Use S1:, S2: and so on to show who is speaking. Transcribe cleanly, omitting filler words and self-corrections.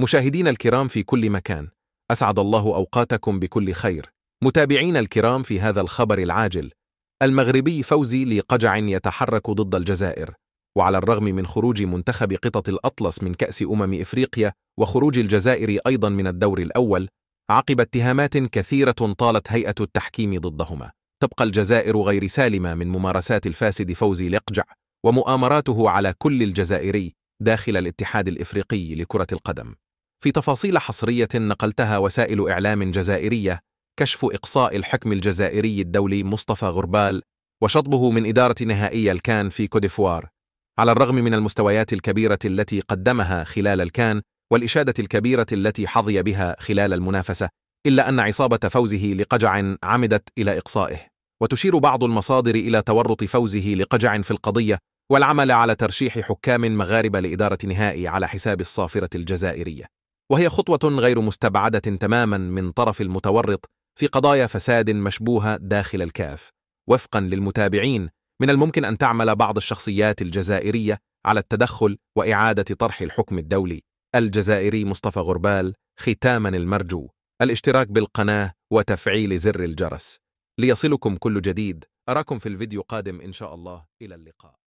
S1: مشاهدين الكرام في كل مكان، أسعد الله أوقاتكم بكل خير. متابعين الكرام، في هذا الخبر العاجل، المغربي فوزي لقجع يتحرك ضد الجزائر. وعلى الرغم من خروج منتخب قطط الأطلس من كأس إفريقيا وخروج الجزائر أيضا من الدور الأول، عقب اتهامات كثيرة طالت هيئة التحكيم ضدهما، تبقى الجزائر غير سالمة من ممارسات الفاسد فوزي لقجع ومؤامراته على كل الجزائري داخل الاتحاد الإفريقي لكرة القدم. في تفاصيل حصرية نقلتها وسائل إعلام جزائرية، كشف إقصاء الحكم الجزائري الدولي مصطفى غربال وشطبه من إدارة نهائي الكان في كوديفوار، على الرغم من المستويات الكبيرة التي قدمها خلال الكان والإشادة الكبيرة التي حظي بها خلال المنافسة، إلا أن عصابة فوزه لقجع عمدت إلى إقصائه. وتشير بعض المصادر إلى تورط فوزه لقجع في القضية والعمل على ترشيح حكام مغاربة لإدارة نهائي على حساب الصافرة الجزائرية، وهي خطوة غير مستبعدة تماما من طرف المتورط في قضايا فساد مشبوهة داخل الكاف. وفقا للمتابعين، من الممكن أن تعمل بعض الشخصيات الجزائرية على التدخل وإعادة طرح الحكم الدولي الجزائري مصطفى غربال. ختاما المرجو الاشتراك بالقناة وتفعيل زر الجرس ليصلكم كل جديد. أراكم في الفيديو قادم إن شاء الله. إلى اللقاء.